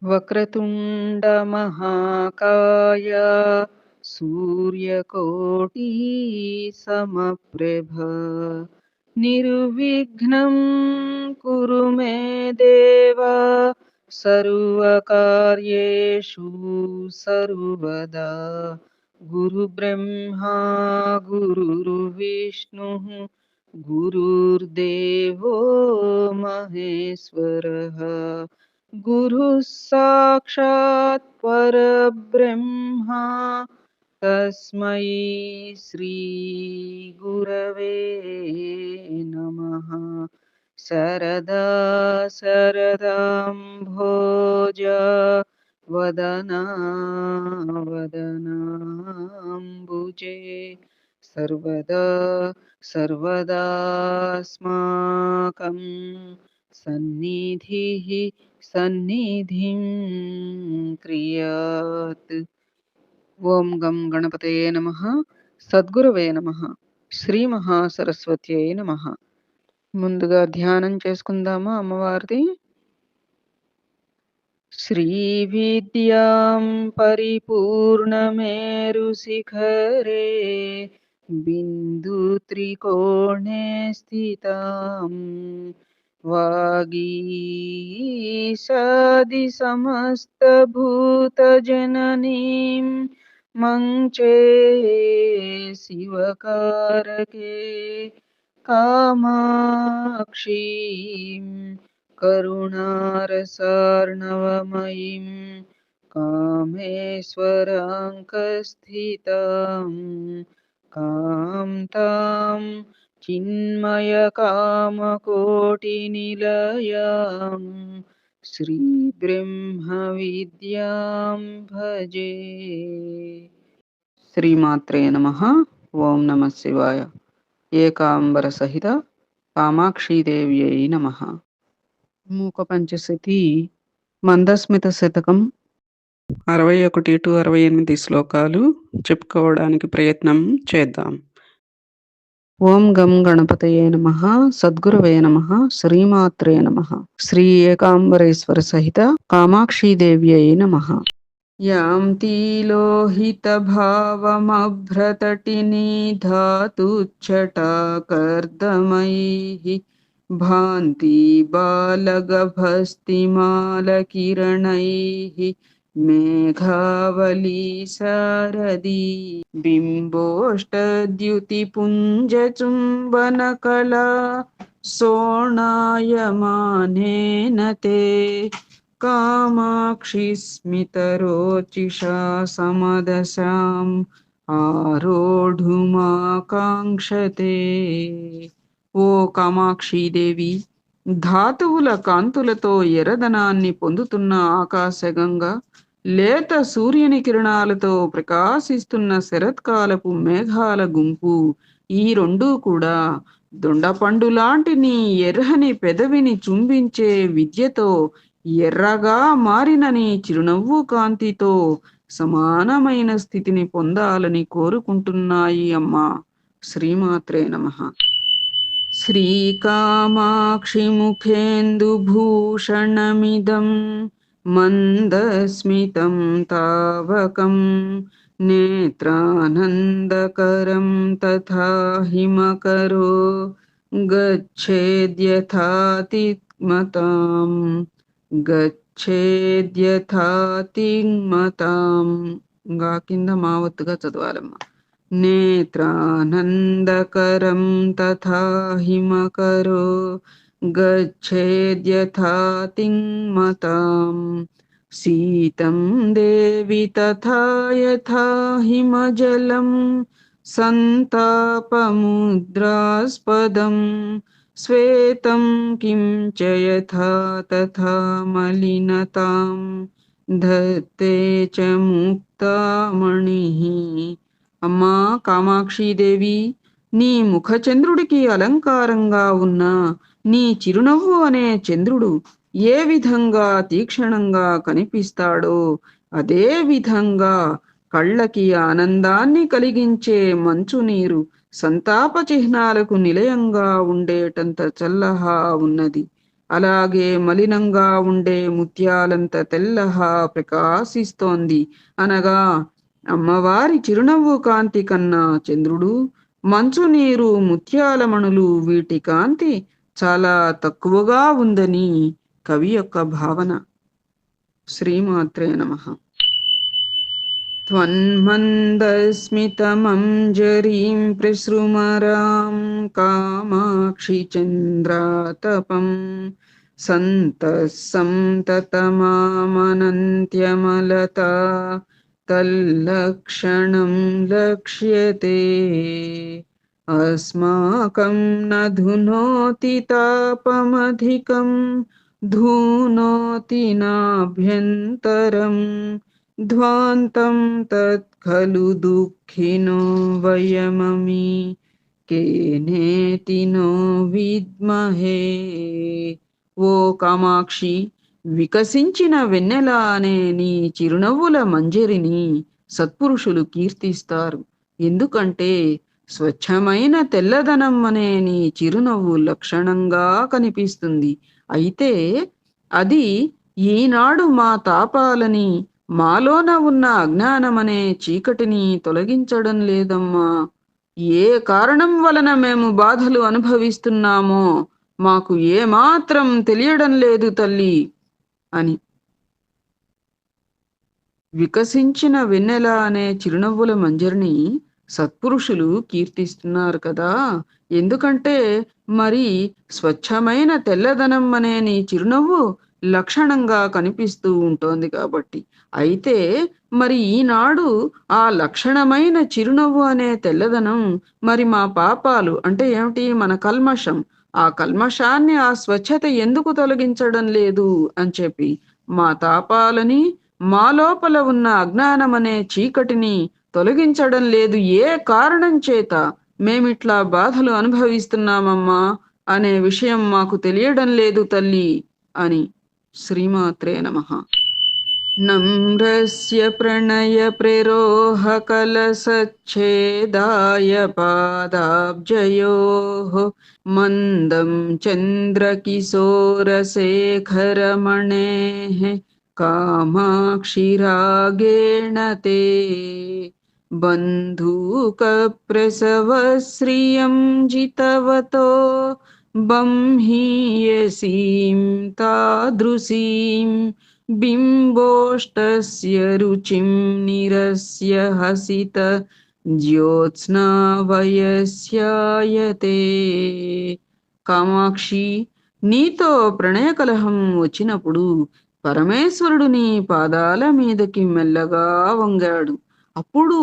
వక్రతుండ మహాకాయ సూర్యకోటి సమప్రభ నిర్విఘ్నం కురు మే దేవ సర్వకార్యేషు సర్వదా గురు బ్రహ్మా గురుర్విష్ణు గురుర్దేవో మహేశ్వరః గురుః సాక్షాత్ పరబ్రహ్మ తస్మై శ్రీ గురవే నమః. శరదా శరదాంభోజ వదనా వదనాంబుజే సర్వదా సర్వదాస్మాకం సన్నిధిః సన్నిధిం క్రియాత్. ఓం గం గణపతయే నమః. సద్గురవే నమః. శ్రీ మహాసరస్వత్యై నమః. ముందుగా ధ్యానం చేసుకుందామా అమ్మవారిది. శ్రీ విద్యాం పరిపూర్ణమేరు శిఖరే బిందు త్రికోణే స్థితాం వాగీశాది సమస్త భూత జననీం మంచే శివకారకే కామాక్షీం కరుణారసార్ణవమయీం కామేశ్వరాంకస్థితాం కాంతాం చిన్మయకామకోటినిలయాం శ్రీ బ్రహ్మ విద్యాం భజే. శ్రీమాత్రే నమః. ఓం నమః శివాయ. ఏకాంబర సహిత కామాక్షీదేవ్యై నమః. మూక పంచశతి మందస్మిత శతకం 61 to 68 శ్లోకాలు చెప్పుకోవడానికి ప్రయత్నం చేద్దాం. ఓం గం గణపతయే నమః. సద్గురవే నమః. శ్రీమాత్రే నమః. శ్రీ ఏకాంబరేశ్వర సహిత కామాక్షీదేవ్యై నమః. యాంతి లోహిత భావమభ్రతటిని ధాతుచ్చటాకర్దమైః భాంతి బాలగభస్తిమాలకిరణైః మేఘావళీ శారదీ బింబోష్టద్యుతిపుంజచుంబనకళా సోణాయమానేన తే కామాక్షి స్మితరోచిషా సమదశాం ఆరోఢుమాకాంక్షతే. ఓ కామాక్షీదేవి, ధాతువుల కాంతులతో ఎర్రదనాన్ని పొందుతున్న ఆకాశగంగా, లేత సూర్యుని కిరణాలతో ప్రకాశిస్తున్న శరత్కాలపు మేఘాల గుంపు, ఈ రెండూ కూడా దొండపండు లాంటి నీ ఎర్రని పెదవిని చుంబించే విద్యతో ఎర్రగా మారిన నీ చిరునవ్వు కాంతితో సమానమైన స్థితిని పొందాలని కోరుకుంటున్నాయి అమ్మా. శ్రీమాత్రే నమః. శ్రీకామాక్షి ముఖేందుభూషణమిదం మందస్మితం తావకం నేత్రానందకరం తథా హిమకరో గచ్ఛేద్యథాతిమతాం గచ్ఛేద్యథాతిమతాం. గా కింద మావత్తుగా చదవాలమ్మా. నేత్రానందకరం తథా హిమకరో గచ్ఛేద్యథాతిమతాం శీతం దేవి తథా యథా హిమజలం సంతాపముద్రాస్పదం శ్వేతం కిం చ యథా తథా మలినతాం ధత్తే చ ముక్తామణిః. అమ్మా కామాక్షీదేవి, నీ ముఖచంద్రుడికి అలంకారంగా ఉన్న నీ చిరునవ్వు అనే చంద్రుడు ఏ విధంగా తీక్షణంగా కనిపిస్తాడో అదే విధంగా కళ్ళకి ఆనందాన్ని కలిగించే మంచునీరు సంతాప చిహ్నాలకు నిలయంగా ఉండేటంత చల్లగా ఉన్నది. అలాగే మలినంగా ఉండే ముత్యాలంత తెల్లగా ప్రకాశిస్తోంది. అనగా అమ్మవారి చిరునవ్వు కాంతి కన్నా చంద్రుడు, మంచునీరు, ముత్యాలమణులు వీటి కాంతి చాలా తక్కువగా ఉందని కవి యొక్క భావన. శ్రీమాత్రే నమః. त्वन्मन्दस्मितमञ्जरीं प्रसृमरां कामाक्षि चन्द्रातपं सन्तः सन्ततमामनन्त्यमलता तल्लक्षणं लक्ष्यते। अस्माकं न धुनोति तापमधिकं धुनोति नाभ्यन्तरम् ध्वान्तं तत्खलु दुःखिनो वयममी केनेति नो విద్మహే. ఓ కామాక్షి, వికసించిన వెన్నెల అనే నీ చిరునవ్వుల మంజరిని సత్పురుషులు కీర్తిస్తారు. ఎందుకంటే స్వచ్ఛమైన తెల్లదనం అనే నీ చిరునవ్వు లక్షణంగా కనిపిస్తుంది. అయితే అది ఈనాడు మా తాపాలని, మాలోన ఉన్న అజ్ఞానమనే చీకటిని తొలగించడం లేదమ్మా. ఏ కారణం వలన మేము బాధలు అనుభవిస్తున్నామో మాకు ఏమాత్రం తెలియడం లేదు తల్లి అని. వికసించిన వెన్నెల అనే చిరునవ్వుల మంజరిని సత్పురుషులు కీర్తిస్తున్నారు కదా. ఎందుకంటే మరి స్వచ్ఛమైన తెల్లదనం అనే నీ చిరునవ్వు లక్షణంగా కనిపిస్తూ ఉంటోంది కాబట్టి. అయితే మరి ఈనాడు ఆ లక్షణమైన చిరునవ్వు అనే తెల్లదనం మరి మా పాపాలు అంటే ఏమిటి, మన కల్మషం, ఆ కల్మషాన్ని, ఆ స్వచ్ఛత ఎందుకు తొలగించడం లేదు అని చెప్పి మా తాపాలని, మా లోపల ఉన్న అజ్ఞానమనే చీకటిని తొలగించడం లేదు. ఏ కారణం చేత మేమిట్లా బాధలు అనుభవిస్తున్నామమ్మా అనే విషయం మాకు తెలియడం లేదు తల్లి అని. శ్రీమాత్రే నమః. నమ్రస్య ప్రణయ ప్రేరోహ కలసచ్ఛేదాయ పాదాబ్జయోః మందం చంద్రకిశోరశేఖరమణేః కామాక్షిరాగేణ తే బంధూకప్రసవశ్రియం జితవతో బంహీయసీం తాదృశీం బింబోష్టస్య రుచిం నిరస్య హసిత జ్యోత్స్నా వయస్యాయతే. కామాక్షి, నీతో ప్రణయ కలహం వచ్చినప్పుడు పరమేశ్వరుడు నీ పాదాల మీదకి మెల్లగా వంగాడు. అప్పుడు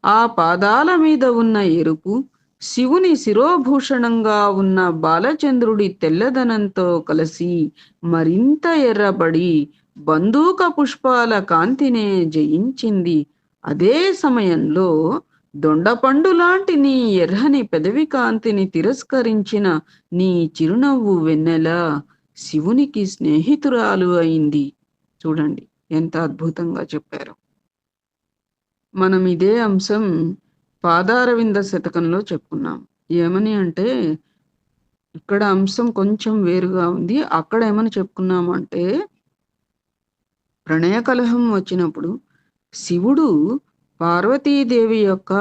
ఆ పాదాల మీద ఉన్న ఎరుపు శివుని శిరోభూషణంగా ఉన్న బాలచంద్రుడి తెల్లదనంతో కలిసి మరింత ఎర్రబడి బందూక పుష్పాల కాంతినే జయించింది. అదే సమయంలో దొండపండు లాంటి నీ ఎర్రని పెదవి కాంతిని తిరస్కరించిన నీ చిరునవ్వు వెన్నెల శివునికి స్నేహితురాలు అయింది. చూడండి ఎంత అద్భుతంగా చెప్పారు. మనం ఇదే అంశం పాదారవింద శతకంలో చెప్పుకున్నాం. ఏమని అంటే ఇక్కడ అంశం కొంచెం వేరుగా ఉంది. అక్కడ ఏమని చెప్పుకున్నాము అంటే ప్రణయ కలహం వచ్చినప్పుడు శివుడు పార్వతీదేవి యొక్క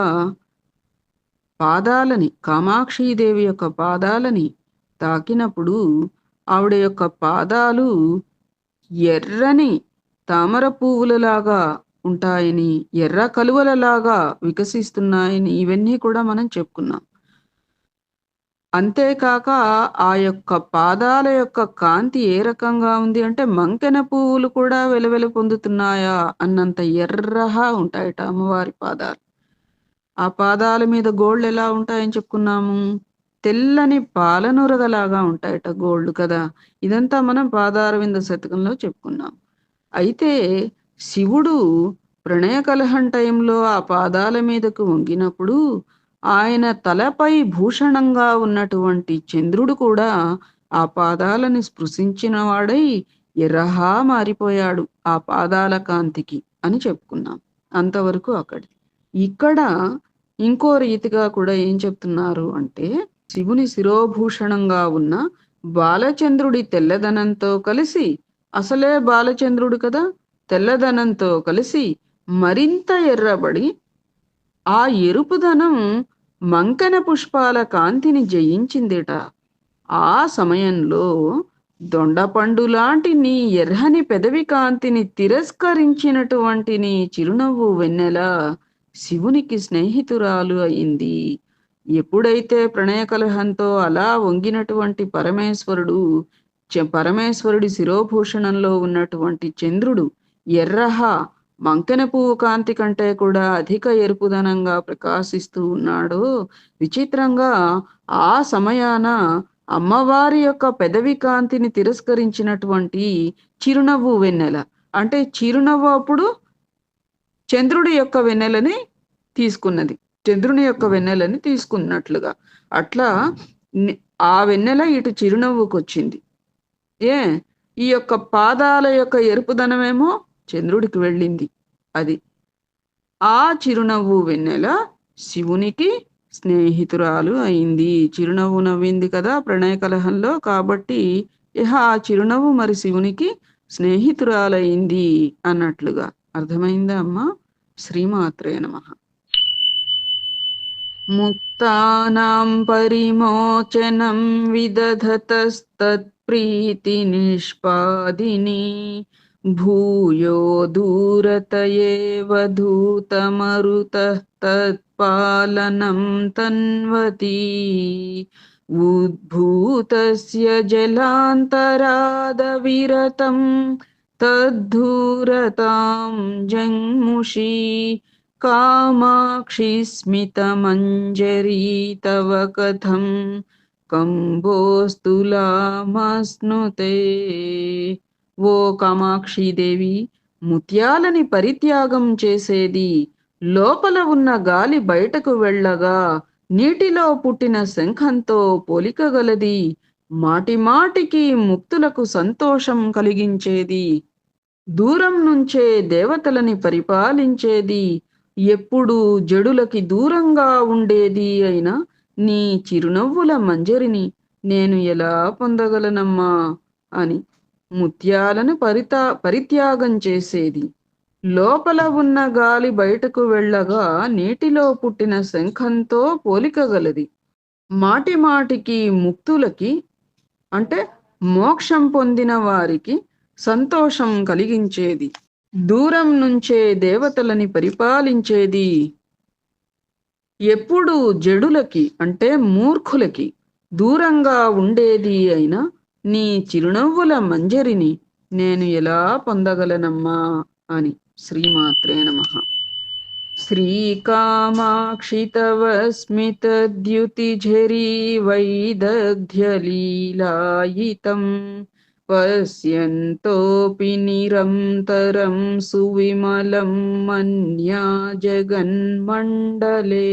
పాదాలని, కామాక్షీదేవి యొక్క పాదాలని తాకినప్పుడు ఆవిడ యొక్క పాదాలు ఎర్రని తామర పువ్వులలాగా ఉంటాయని, ఎర్ర కలువలలాగా వికసిస్తున్నాయని ఇవన్నీ కూడా మనం చెప్పుకున్నాం. అంతేకాక ఆ యొక్క పాదాల యొక్క కాంతి ఏ రకంగా ఉంది అంటే మంకెన పువ్వులు కూడా వెలవెల పొందుతున్నాయా అన్నంత ఎర్రగా ఉంటాయట అమ్మవారి పాదాలు. ఆ పాదాల మీద గోళ్ళు ఎలా ఉంటాయని చెప్పుకున్నాము, తెల్లని పాలనురగలాగా ఉంటాయట గోళ్ళు కదా. ఇదంతా మనం పాదారవింద శతకంలో చెప్పుకున్నాం. అయితే శివుడు ప్రణయ కలహం టైంలో ఆ పాదాల మీదకు వంగినప్పుడు ఆయన తలపై భూషణంగా ఉన్నటువంటి చంద్రుడు కూడా ఆ పాదాలను స్పృశించిన వాడై ఎర్రహా మారిపోయాడు ఆ పాదాల కాంతికి అని చెప్పుకున్నాం. అంతవరకు అక్కడి. ఇక్కడ ఇంకో రీతిగా కూడా ఏం చెప్తున్నారు అంటే శివుని శిరోభూషణంగా ఉన్న బాలచంద్రుడి తెల్లదనంతో కలిసి, అసలే బాలచంద్రుడు కదా, తెల్లదనంతో కలిసి మరింత ఎర్రబడి, ఆ ఎరుపుదనం మంకన పుష్పాల కాంతిని జయించిందిట. ఆ సమయంలో దొండపండు లాంటి నీ ఎర్రని పెదవి కాంతిని తిరస్కరించినటువంటి నీ చిరునవ్వు వెన్నెల శివునికి స్నేహితురాలు అయింది. ఎప్పుడైతే ప్రణయ కలహంతో అలా వంగినటువంటి పరమేశ్వరుడు, పరమేశ్వరుడి శిరోభూషణంలో ఉన్నటువంటి చంద్రుడు ఎర్రహ మంకెన పువ్వు కాంతి కంటే కూడా అధిక ఎరుపుదనంగా ప్రకాశిస్తూ ఉన్నాడో, విచిత్రంగా ఆ సమయాన అమ్మవారి యొక్క పెదవి కాంతిని తిరస్కరించినటువంటి చిరునవ్వు వెన్నెల, అంటే చిరునవ్వు అప్పుడు చంద్రుడి యొక్క వెన్నెలని తీసుకున్నది, చంద్రుని యొక్క వెన్నెలని తీసుకున్నట్లుగా. అట్లా ఆ వెన్నెల ఇటు చిరునవ్వుకొచ్చింది. ఏ ఈ యొక్క పాదాల యొక్క ఎరుపుదనమేమో చంద్రుడికి వెళ్ళింది. అది ఆ చిరునవ్వు వెన్నెల శివునికి స్నేహితురాలు అయింది. చిరునవ్వు నవ్వింది కదా ప్రణయ కలహంలో, కాబట్టి ఇహ ఆ చిరునవ్వు మరి శివునికి స్నేహితురాలయింది అన్నట్లుగా. అర్థమైందా అమ్మా? శ్రీమాత్రే నమః. ముక్తానాం పరిమోచనం విదధతస్తత్ప్రీతి నిష్పాదిని భూయో దూరతయేవ ధూతమరుతః తత్పాలనం తన్వతి ఉద్భూతస్య జలాంతరాదవిరతం తద్ధూరతాం జంముషి కామాక్షి స్మితమంజరీ తవ కథం కంబోస్తులామస్నుతే. ఓ కామాక్షి దేవి, ముత్యాలని పరిత్యాగం చేసేది, లోపల ఉన్న గాలి బయటకు వెళ్ళగా నీటిలో పుట్టిన శంఖంతో పోలికగలది, మాటి మాటికి ముక్తులకు సంతోషం కలిగించేది, దూరం నుంచే దేవతలని పరిపాలించేది, ఎప్పుడు జడులకి దూరంగా ఉండేది అయినా నీ చిరునవ్వుల మంజరిని నేను ఎలా పొందగలనమ్మా అని ముత్యాలను పరిత్యాగం చేసేది, లోపల ఉన్న గాలి బయటకు వెళ్ళగా నీటిలో పుట్టిన శంఖంతో పోలికగలది, మాటి మాటికి ముక్తులకి అంటే మోక్షం పొందిన వారికి సంతోషం కలిగించేది, దూరం నుంచే దేవతలని పరిపాలించేది, ఎప్పుడు జడులకి అంటే మూర్ఖులకి దూరంగా ఉండేది అయినా నీ చిరునవ్వుల మంజరిని నేను ఎలా పొందగలనమ్మా అని. శ్రీమాత్రే నమః. శ్రీకామాక్షి తవ స్మితద్యుతిఝరీ వైదగ్ధ్యలీలాయితం పశ్యంతోపి నిరంతరం సువిమలం మన్యా జగన్మండలే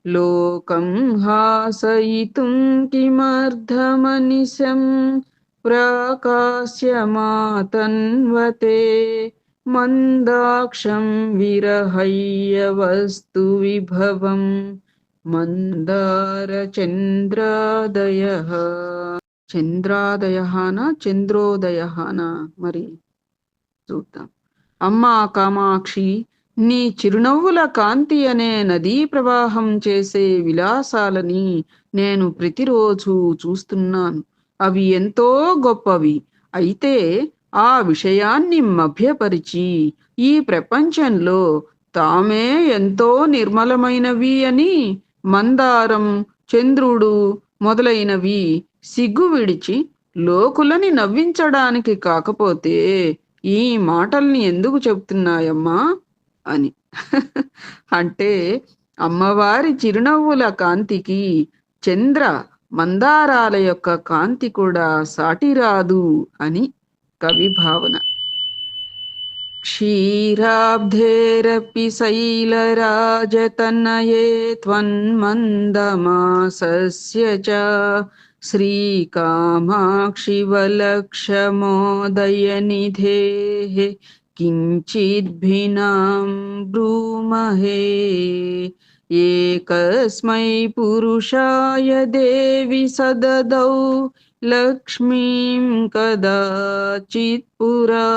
లోకం హాసయితుం కిమర్థమనిశం ప్రాకాశ్యమాతన్వతే మందాక్షం విరహయ్య వస్తు విభవం మందార చంద్రాదయః. చంద్రాదయహాన చంద్రోదయహాన మరి చూద్దాం. అమ్మా కామాక్షి, నీ చిరునవ్వుల కాంతి అనే నదీ ప్రవాహం చేసే విలాసాలని నేను ప్రతిరోజు చూస్తున్నాను. అవి ఎంతో గొప్పవి. అయితే ఆ విషయాన్ని మభ్యపరిచి ఈ ప్రపంచంలో తామే ఎంతో నిర్మలమైనవి అని మందారం, చంద్రుడు మొదలైనవి సిగ్గు విడిచి లోకులని నవ్వించడానికి కాకపోతే ఈ మాటల్ని ఎందుకు చెప్తున్నాయమ్మా అని. అంటే అమ్మవారి చిరునవ్వుల కాంతికి చంద్ర మందారాల యొక్క కాంతి కూడా సాటిరాదు అని కవి భావన. క్షీరాబ్ధేరపి శైలరాజతనయే త్వన్మందమాసస్య చ శ్రీకామాక్షి వలక్షమోదయనిధేః కించిద్భిన్నాం బ్రూమహే. ఏకస్మై పురుషాయ దేవి సదదౌ లక్ష్మీం కదాచిత్ పురా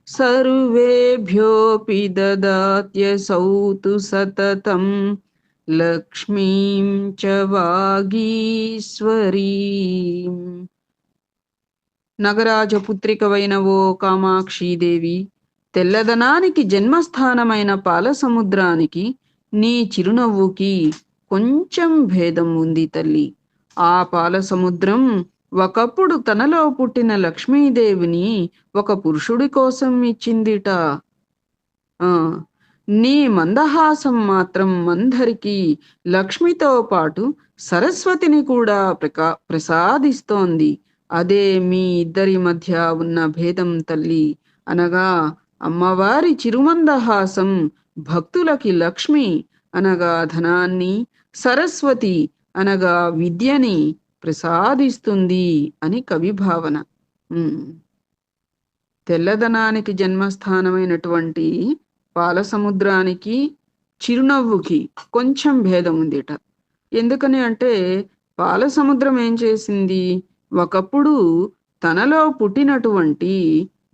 సర్వేభ్యోపి దదాత్యసౌ తు సతతం లక్ష్మీం చ వాగీశ్వరీం. నగరాజపుత్రికవైన ఓ కామాక్షీదేవి, తెల్లదనానికి జన్మస్థానమైన పాలసముద్రానికి నీ చిరునవ్వుకి కొంచెం భేదం ఉంది తల్లి. ఆ పాలసముద్రం ఒకప్పుడు తనలో పుట్టిన లక్ష్మీదేవిని ఒక పురుషుడి కోసం ఇచ్చిందిట. ఆ నీ మందహాసం మాత్రం అందరికీ లక్ష్మితో పాటు సరస్వతిని కూడా ప్రసాదిస్తోంది. అదే మీ ఇద్దరి మధ్య ఉన్న భేదం తల్లి. అనగా అమ్మవారి చిరుమందహాసం భక్తులకి లక్ష్మి అనగా ధనాన్ని, సరస్వతి అనగా విద్యని ప్రసాదిస్తుంది అని కవి భావన. తెల్లదనానికి జన్మస్థానమైనటువంటి పాలసముద్రానికి చిరునవ్వుకి కొంచెం భేదం ఉందిట. ఎందుకని అంటే పాలసముద్రం ఏం చేసింది, ఒకప్పుడు తనలో పుట్టినటువంటి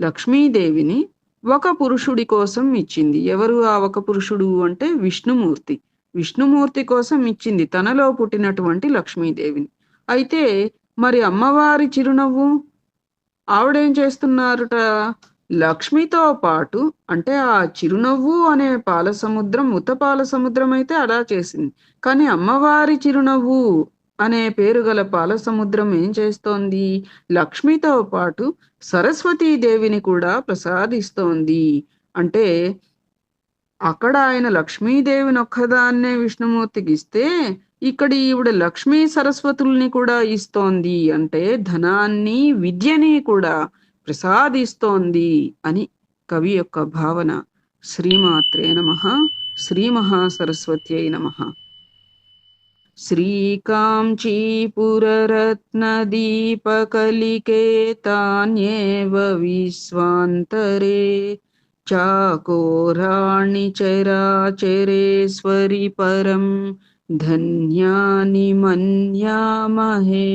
లక్ష్మీదేవిని ఒక పురుషుడి కోసం ఇచ్చింది. ఎవరు ఆ ఒక పురుషుడు అంటే విష్ణుమూర్తి. విష్ణుమూర్తి కోసం ఇచ్చింది తనలో పుట్టినటువంటి లక్ష్మీదేవిని. అయితే మరి అమ్మవారి చిరునవ్వు ఆవిడేం చేస్తున్నారుట, లక్ష్మితో పాటు అంటే ఆ చిరునవ్వు అనే పాలసముద్రం ఉత్తపాల సముద్రం అయితే అలా చేసింది. కానీ అమ్మవారి చిరునవ్వు అనే పేరు గల పాలసముద్రం ఏం చేస్తోంది, లక్ష్మితో పాటు సరస్వతీదేవిని కూడా ప్రసాదిస్తోంది. అంటే అక్కడ ఆయన లక్ష్మీదేవిని ఒక్కదాన్నే విష్ణుమూర్తికి ఇస్తే ఇక్కడ ఈవిడ లక్ష్మీ సరస్వతుల్ని కూడా ఇస్తోంది. అంటే ధనాన్ని, విద్యని కూడా ప్రసాదిస్తోంది అని కవి యొక్క భావన. శ్రీమాత్రే నమః. శ్రీ మహాసరస్వత్యై నమః. శ్రీకాంచీపురరత్నదీపకలికే తాన్యేవ విశ్వాంతరే చాకోరాణి చరాచరేశ్వరి పరం ధన్యాని మన్యామహే.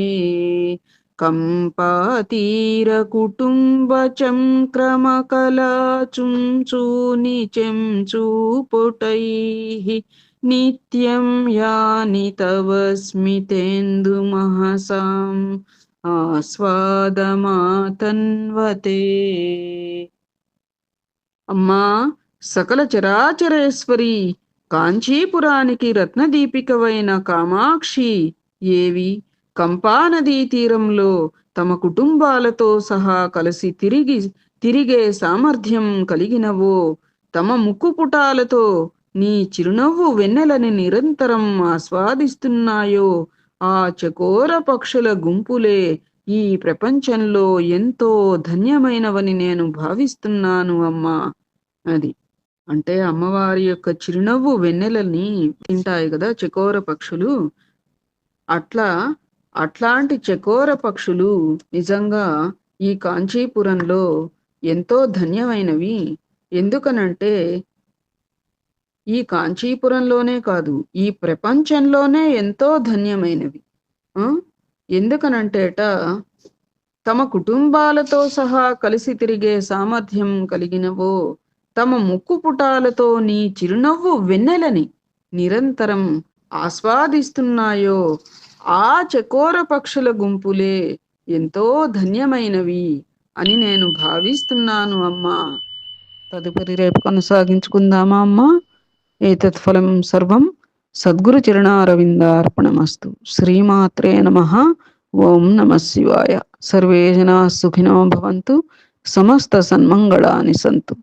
కంపాతీర కుటుంబ చంక్రమకలాచుంచూని చెంచూపుటైః నిత్యం యాని తవ స్మితేందు మహసాం ఆస్వాదమాతన్వతే. అమ్మా, సకల చరాచరేశ్వరి, కాంచీపురానికి రత్నదీపికవైన కామాక్షి ఏవి కంపానదీ తీరంలో తమ కుటుంబాలతో సహా కలిసి తిరిగే సామర్థ్యం కలిగినవో, తమ ముక్కుపుటాలతో నీ చిరునవ్వు వెన్నెలని నిరంతరం ఆస్వాదిస్తున్నాయో ఆ చకోర పక్షుల గుంపులే ఈ ప్రపంచంలో ఎంతో ధన్యమైనవని నేను భావిస్తున్నాను అమ్మా. అది అంటే అమ్మవారి యొక్క చిరునవ్వు వెన్నెలని తింటాయి కదా చకోర పక్షులు. అట్లాంటి చకోర పక్షులు నిజంగా ఈ కాంచీపురంలో ఎంతో ధన్యమైనవి. ఎందుకనంటే ఈ కాంచీపురంలోనే కాదు, ఈ ప్రపంచంలోనే ఎంతో ధన్యమైనవి. ఎందుకనంటేట తమ కుటుంబాలతో సహా కలిసి తిరిగే సామర్థ్యం కలిగినవో, తమ ముక్కుపుటాలతో నీ చిరునవ్వు వెన్నెలని నిరంతరం ఆస్వాదిస్తున్నాయో ఆ చకోర పక్షుల గుంపులే ఎంతో ధన్యమైనవి అని నేను భావిస్తున్నాను అమ్మా. తదుపరి రేపు కొనసాగించుకుందామా అమ్మా. ఏతత్ఫలం సర్వం సద్గురు చరణారవిందార్పణమస్తు. శ్రీమాత్రే నమః. ఓం నమః శివాయ. సర్వే జనాః సుఖినో భవంతు. సమస్త సన్మంగళాని సంతు.